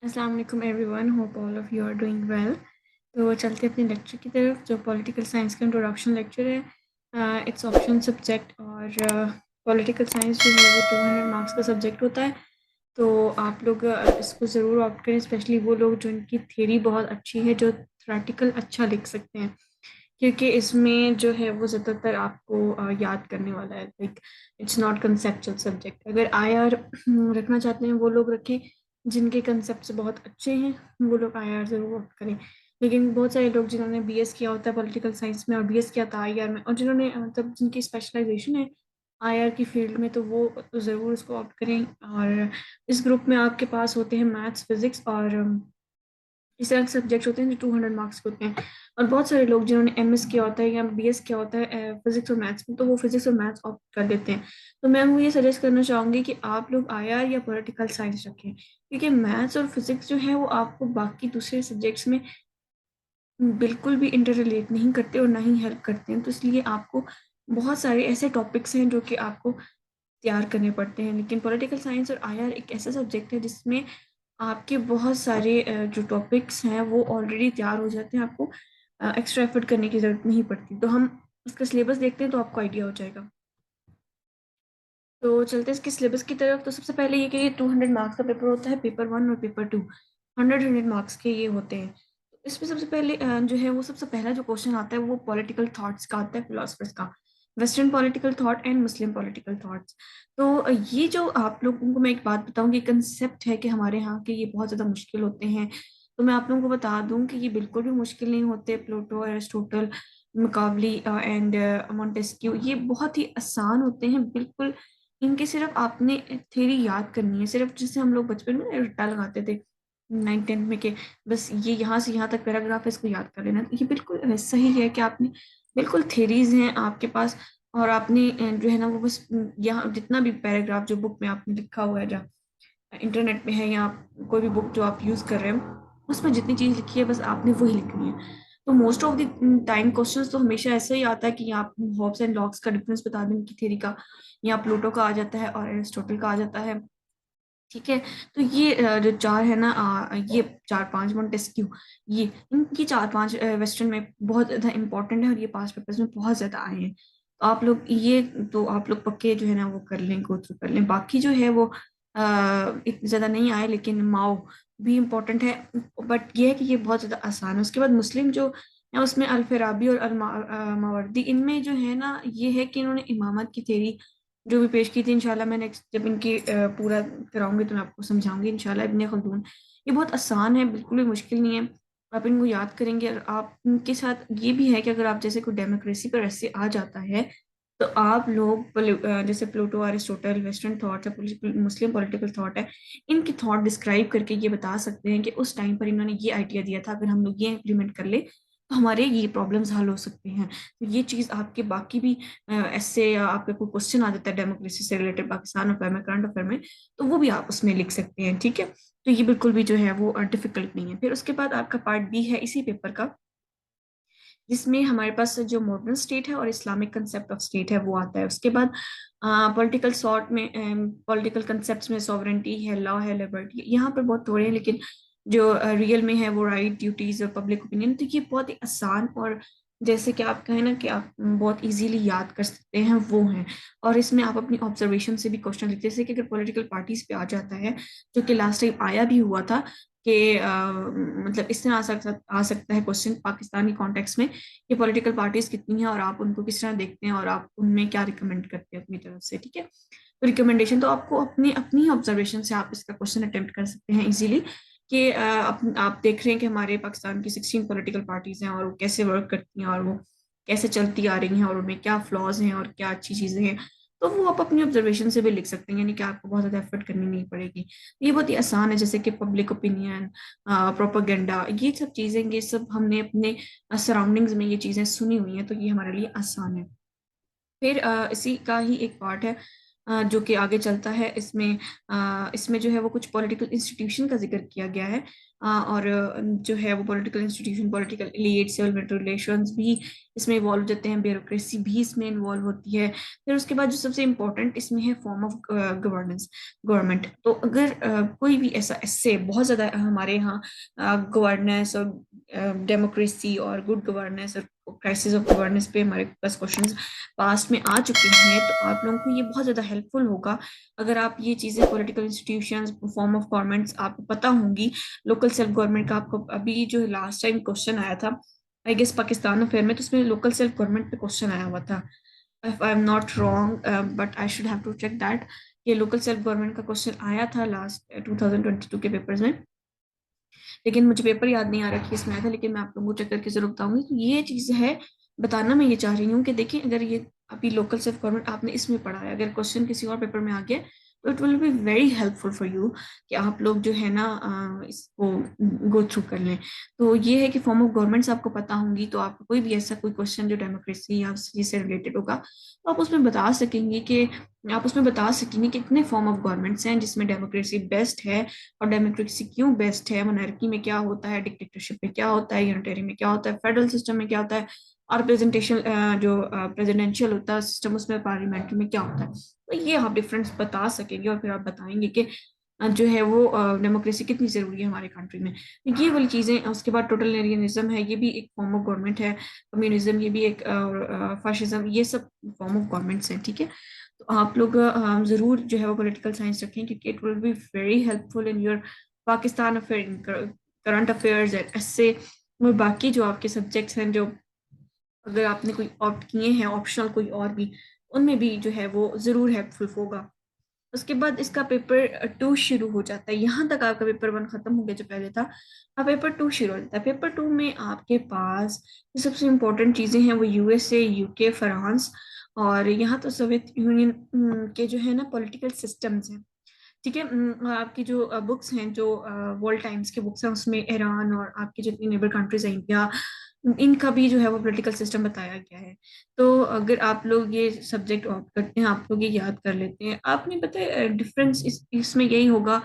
अस्सलाम वालेकुम everyone, hope all of you are doing well. तो चलते हैं अपने लेक्चर की तरफ, जो पॉलिटिकल साइंस का इंट्रोडक्शन लेक्चर है। इट्स ऑप्शन सब्जेक्ट और पॉलिटिकल साइंस जो है वो 200 मार्क्स का सब्जेक्ट होता है। तो आप लोग इसको ज़रूर ऑप्ट करें, स्पेशली वो लोग जो इनकी थ्योरी बहुत अच्छी है, जो थ्योरेटिकल अच्छा लिख सकते हैं, क्योंकि इसमें जो है वो ज़्यादातर आपको याद करने वाला है। Like it's not conceptual subject. अगर आईआर रखना चाहते हैं वो लोग रखें, जिनके कंसेप्ट बहुत अच्छे हैं वो लोग आईआर ज़रूर ऑप्ट करें। लेकिन बहुत सारे लोग जिन्होंने बीएस किया होता है पॉलिटिकल साइंस में और बीएस किया था आईआर में, और जिन्होंने मतलब जिनकी स्पेशलाइजेशन है आईआर की फील्ड में, तो वो तो ज़रूर उसको ऑप्ट करें। और इस ग्रुप में आपके पास होते हैं मैथ्स, फिजिक्स और इस तरह के सब्जेक्ट होते हैं जो 200 मार्क्स के होते हैं। और बहुत सारे लोग जिन्होंने एमएस किया होता है या बीएस किया होता है फिजिक्स और मैथ्स में, तो वो फिजिक्स और मैथ्स ऑप्ट कर देते हैं। तो मैं वो ये सजेस्ट करना चाहूँगी कि आप लोग आईआर या पॉलिटिकल साइंस रखें, क्योंकि मैथ्स और फिजिक्स जो है वो आपको बाकी दूसरे सब्जेक्ट्स में बिल्कुल भी इंटर रिलेट नहीं करते और ना ही हेल्प करते हैं। तो इसलिए आपको बहुत सारे ऐसे टॉपिक्स हैं जो कि आपको तैयार करने पड़ते हैं। लेकिन पॉलिटिकल साइंस और आईआर एक ऐसा सब्जेक्ट है जिसमें आपके बहुत सारे जो टॉपिक्स हैं वो ऑलरेडी तैयार हो जाते हैं, आपको एक्स्ट्रा एफर्ट करने की ज़रूरत नहीं पड़ती। तो हम इसका सिलेबस देखते हैं तो आपको आइडिया हो जाएगा। तो चलते हैं इसके सिलेबस की तरफ। तो सबसे पहले ये कि ये 200 मार्क्स का पेपर होता है, पेपर वन और पेपर टू 100 मार्क्स के ये होते हैं। तो इसमें सबसे पहले जो है वो सबसे पहला जो क्वेश्चन आता है वो पॉलिटिकल थॉट्स का आता है, फिलोसफर्स का, western political thought and Muslim political thoughts. तो ये जो आप लोगों को मैं एक बात बताऊंगी, कंसेप्ट है कि हमारे यहाँ के ये बहुत ज़्यादा मुश्किल होते हैं। तो मैं आप लोगों को बता दूं कि ये बिल्कुल भी मुश्किल नहीं होते। प्लेटो, एरिस्टोटल, मकाबली एंड मॉन्टेस्क्यू ये बहुत ही आसान होते हैं बिल्कुल। इनके सिर्फ आपने थ्योरी याद करनी है, सिर्फ जैसे हम लोग बचपन में रट्टा लगाते थे 9th 10th में के बस ये यहाँ से यहाँ तक पैराग्राफ है, इसको याद कर लेना। तो ये बिल्कुल वैसा ही है कि आपने बिल्कुल थ्योरीज हैं आपके पास, और आपने जो है ना वो बस यहाँ जितना भी पैराग्राफ जो बुक में आपने लिखा हुआ है, जहाँ इंटरनेट में है या कोई भी बुक जो आप यूज़ कर रहे हैं, उसमें जितनी चीज़ लिखी है बस आपने वही लिखनी है। तो most of the time questions तो हमेशा ऐसा ही आता है कि आप हॉब्स एंड लॉक्स का डिफरेंस बता दें उनकी थ्योरी का, या प्लूटो का आ जाता है और एरिस्टोटल का आ जाता है। ठीक है। तो ये जो चार है ना, ये चार पांच मोंटेस्क्यू, ये इनकी चार पांच वेस्टर्न में बहुत ज़्यादा इंपॉर्टेंट है और ये पास पेपर्स में बहुत ज़्यादा आए हैं। तो आप लोग ये, तो आप लोग पक्के जो है ना वो कर लें, गो थ्रू कर लें। बाकी जो है वो इतने ज़्यादा नहीं आए, लेकिन माओ भी इम्पोर्टेंट है, बट ये है कि ये बहुत ज़्यादा आसान है। उसके बाद मुस्लिम जो है उसमें अल-फराबी और मावर्दी, इनमें जो है ना ये है कि इन्होंने इमामत की थ्योरी जो भी पेश की थी। इंशाल्लाह मैं नेक्स्ट जब इनकी पूरा कराऊंगी तो मैं आपको समझाऊंगी इंशाल्लाह। इब्ने खल्दून ये बहुत आसान है, बिल्कुल भी मुश्किल नहीं है। आप इनको याद करेंगे, और आप इनके साथ ये भी है कि अगर आप जैसे कोई डेमोक्रेसी पर ऐसे आ जाता है, तो आप लोग जैसे प्लूटो, अरिस्टोटल, वेस्टर्न थॉट है, मुस्लिम पॉलिटिकल थॉट है, इनकी थॉट डिस्क्राइब करके ये बता सकते हैं कि उस टाइम पर इन्होंने ये आइडिया दिया था, अगर हम लोग ये इम्प्लीमेंट कर ले तो हमारे ये प्रॉब्लम्स हल हो सकते हैं। तो ये चीज़ आपके बाकी भी ऐसे आपका कोई क्वेश्चन आ जाता है डेमोक्रेसी से रिलेटेड पाकिस्तान अफेयर में, करंट अफेयर में, तो वो भी आप उसमें लिख सकते हैं। ठीक है। तो ये बिल्कुल भी जो है वो डिफिकल्ट नहीं है। फिर उसके बाद आपका पार्ट बी है इसी पेपर का, जिसमें हमारे पास जो मॉडर्न स्टेट है और इस्लामिक कंसेप्ट ऑफ स्टेट है वो आता है। उसके बाद पॉलिटिकल सॉर्ट में पॉलिटिकल कंसेप्ट्स में सॉवरेंटी है, लॉ है, लिबर्टी, यहाँ पर बहुत थोड़े हैं, लेकिन जो रियल में है वो राइट, ड्यूटीज और पब्लिक ओपिनियन। तो ये बहुत ही आसान, और जैसे कि आप कहें ना कि आप बहुत इजीली याद कर सकते हैं वो हैं। और इसमें आप अपनी ऑब्जर्वेशन से भी क्वेश्चन लिखते हैं, जैसे कि अगर पॉलिटिकल पार्टीज पे आ जाता है, जो कि लास्ट टाइम आया भी हुआ था कि मतलब इस तरह आ सकता है क्वेश्चन पाकिस्तानी कॉन्टेक्स्ट में कि पॉलिटिकल पार्टीज कितनी हैं और आप उनको किस तरह देखते हैं और आप उनमें क्या रिकमेंड करते हैं अपनी तरफ से। ठीक है। तो रिकमेंडेशन तो आपको अपनी अपनी ऑब्जर्वेशन से आप इसका क्वेश्चन अटेम्प्ट कर सकते हैं इजीली, कि आप देख रहे हैं कि हमारे पाकिस्तान की 16 पॉलिटिकल पार्टीज हैं और वो कैसे वर्क करती हैं और वो कैसे चलती आ रही हैं और उनमें क्या फ्लॉज हैं और क्या अच्छी चीज़ें हैं। तो वो आप अपनी ऑब्जर्वेशन से भी लिख सकते हैं, यानी कि आपको बहुत ज़्यादा एफर्ट करनी नहीं पड़ेगी। ये बहुत ही आसान है, जैसे कि पब्लिक ओपिनियन, प्रोपागेंडा, ये सब चीज़ें, ये सब हमने अपने सराउंडिंग्स में ये चीज़ें सुनी हुई हैं, तो ये हमारे लिए आसान है। फिर इसी का ही एक पार्ट है जो कि आगे चलता है। इसमें जो है वो कुछ पॉलिटिकल इंस्टीट्यूशन का जिक्र किया गया है, और जो है वो political institution, political elite, civil relations भी इसमें इन्वॉल्व हो जाते हैं, ब्यूरोक्रेसी भी इसमें इन्वॉल्व होती है। फिर उसके बाद जो सबसे इम्पोर्टेंट इसमें है फॉर्म ऑफ गवर्नेंस, गवर्नमेंट। तो अगर कोई भी ऐसा इससे बहुत ज़्यादा हमारे यहाँ गवर्नेंस और डेमोक्रेसी और गुड गवर्नेंस और क्राइसिस ऑफ गवर्नेंस पे हमारे पास क्वेश्चंस पास्ट में आ चुके हैं, तो आप लोगों को ये बहुत ज़्यादा हेल्पफुल होगा अगर आप ये चीज़ें political institutions, form of governments आपको पता होंगी। लोकल सेल्फ गवर्नमेंट का आपको अभी जो लास्ट टाइम क्वेश्चन आया था आई गेस पाकिस्तान अफेयर में, तो उसमें लोकल सेल्फ गवर्नमेंट पे क्वेश्चन आया हुआ था, if I am not wrong, but I should have to check that. ये लोकल सेल्फ गवर्नमेंट का क्वेश्चन आया था लास्ट 2022 के पेपर्स में, लेकिन मुझे पेपर याद नहीं आ रहा कि इसमें आया था, लेकिन मैं आप लोगों को चेक करके जरूर बताऊंगी। तो ये चीज़ है, बताना मैं ये चाह रही हूँ कि देखिए अगर ये अभी लोकल सेल्फ गवर्नमेंट आपने इसमें पढ़ा है, अगर क्वेश्चन किसी और पेपर में आ गया तो it will be very helpful for you कि आप लोग जो है ना इसको गो थ्रू कर लें। तो ये है कि फॉर्म ऑफ गवर्नमेंट्स आपको पता होंगी, तो आपको कोई भी ऐसा कोई क्वेश्चन जो डेमोक्रेसी या से रिलेटेड होगा तो आप उसमें बता सकेंगे कि कितने फॉर्म ऑफ गवर्नमेंट्स हैं जिसमें डेमोक्रेसी बेस्ट है, और डेमोक्रेसी क्यों बेस्ट है, मोनार्की में क्या होता है, डिक्टेटरशिप में क्या होता है, यूनिटरी में क्या होता है, फेडरल सिस्टम में क्या होता है, और प्रेजेंटेशन जो प्रेसिडेंशियल होता है सिस्टम उसमें पार्लियामेंट्री में क्या होता है। तो ये आप डिफरेंस बता सकेंगे और फिर आप बताएंगे कि जो है वो डेमोक्रेसी कितनी ज़रूरी है हमारे कंट्री में। तो ये वाली चीज़ें, उसके बाद टोटलिटेरियनिज्म है, ये भी एक फॉर्म ऑफ गवर्नमेंट है, कम्युनिज्म ये भी एक, फाशिज्म, ये सब फॉर्म ऑफ गवर्नमेंट्स हैं, ठीक है। तो आप लोग ज़रूर जो है वो पॉलिटिकल साइंस रखें, क्योंकि it will be very helpful in your Pakistan affair, current affairs and ऐसे, और बाकी जो आपके सब्जेक्ट्स हैं, जो अगर आपने कोई ऑप्ट किए हैं ऑप्शनल कोई और भी, उनमें भी जो है वो ज़रूर हेल्पफुल होगा। उसके बाद इसका पेपर 2 शुरू हो जाता है। यहाँ तक आपका पेपर 1 खत्म हो गया जो पहले था, अब पेपर 2 शुरू हो जाता है। पेपर 2 में आपके पास जो सबसे इम्पोर्टेंट चीज़ें हैं वो यूएसए, यूके, फ्रांस, और यहाँ तो सोवियत यूनियन के जो है ना पॉलिटिकल सिस्टम्स हैं, ठीक है। आपकी जो बुक्स हैं, जो वर्ल्ड टाइम्स के बुक्स हैं, उसमें ईरान और आपकी जितनी नेबर कंट्रीज हैं, इंडिया, इनका भी जो है वो पॉलिटिकल सिस्टम बताया गया है। तो अगर आप लोग ये सब्जेक्ट ऑप्ट करते हैं, आप लोग ये याद कर लेते हैं, आपने पता है डिफरेंस इसमें यही होगा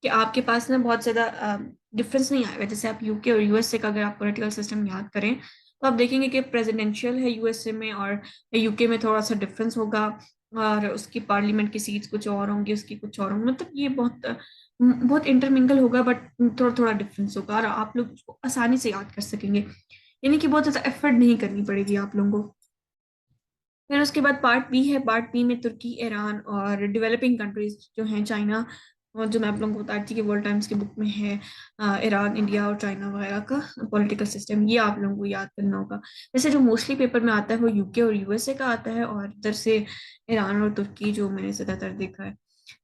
कि आपके पास ना बहुत ज़्यादा डिफरेंस नहीं आएगा। जैसे आप यूके और यूएसए का अगर आप पॉलिटिकल सिस्टम याद करें तो आप देखेंगे कि प्रेसिडेंशियल है यूएसए में और यूके में थोड़ा सा डिफरेंस होगा, और उसकी पार्लियामेंट की सीट्स कुछ और होंगी, उसकी कुछ और होंगी, मतलब ये बहुत बहुत इंटरमिंगल होगा, बट थोड़ा थोड़ा डिफरेंस होगा, और आप लोग उसको आसानी से याद कर सकेंगे, यानी कि बहुत ज़्यादा एफर्ट नहीं करनी पड़ेगी आप लोगों को। फिर उसके बाद पार्ट बी है। पार्ट बी में तुर्की, ईरान और डेवलपिंग कंट्रीज जो हैं, चाइना, और जो मैं आप लोगों को बता रही थी कि वर्ल्ड टाइम्स की बुक में है, ईरान, इंडिया और चाइना वगैरह का पॉलिटिकल सिस्टम, ये आप लोगों को याद करना होगा। वैसे जो मोस्टली पेपर में आता है वो यूके और यूएसए का आता है, और इधर से ईरान और तुर्की जो मैंने ज़्यादातर देखा है।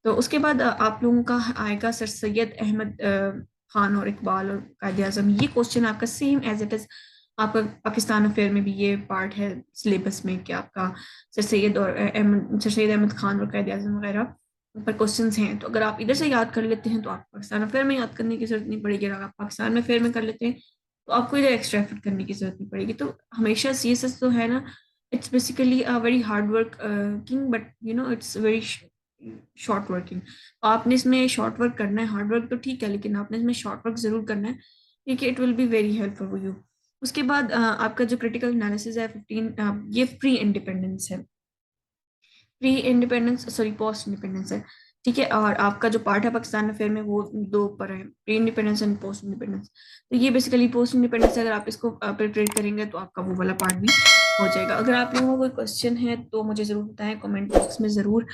तो उसके बाद आप लोगों का आएगा सर सैयद अहमद खान और इकबाल और कायद आजम। ये क्वेश्चन आपका सेम एज इट इज आपका पाकिस्तान अफेयर में भी ये पार्ट है सिलेबस में कि आपका सर सैयद अहमद खान और कायद आजम वगैरह पर क्वेश्चंस हैं। तो अगर आप इधर से याद कर लेते हैं तो आप पाकिस्तान अफेयर में याद करने की जरूरत नहीं पड़ेगी, अगर आप पाकिस्तान में अफेयर में कर लेते हैं तो आपको इधर एक्स्ट्रा एफर्ट करने की जरूरत नहीं पड़ेगी। तो हमेशा सीएसएस तो है ना, it's basically a very hard work king, but you know it's very short working. आपने इसमें शॉर्ट वर्क करना है, हार्ड वर्क तो ठीक है, लेकिन आपने इसमें शॉर्ट वर्क जरूर करना है, क्योंकि it will be very helpful for you. उसके बाद आपका जो क्रिटिकल एनालिसिस है 15, ये प्री इंडिपेंडेंस है, pre independence sorry post independence है, ठीक है। और आपका जो पार्ट है पाकिस्तान अफेयर में वो दो पर है, pre independence and post independence. तो ये बेसिकली पोस्ट इंडिपेंडेंस, अगर आप इसको प्रिपरेट करेंगे तो आपका वो वाला पार्ट भी हो जाएगा। अगर आप लोगों को कोई क्वेश्चन है तो मुझे ज़रूर बताएं, कमेंट बॉक्स में ज़रूर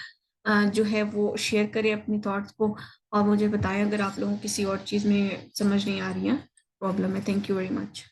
जो है वो शेयर करें अपनी थॉट्स को, और मुझे बताएं अगर आप लोगों को किसी और चीज़ में समझ नहीं आ रही है, प्रॉब्लम है। Thank you very much.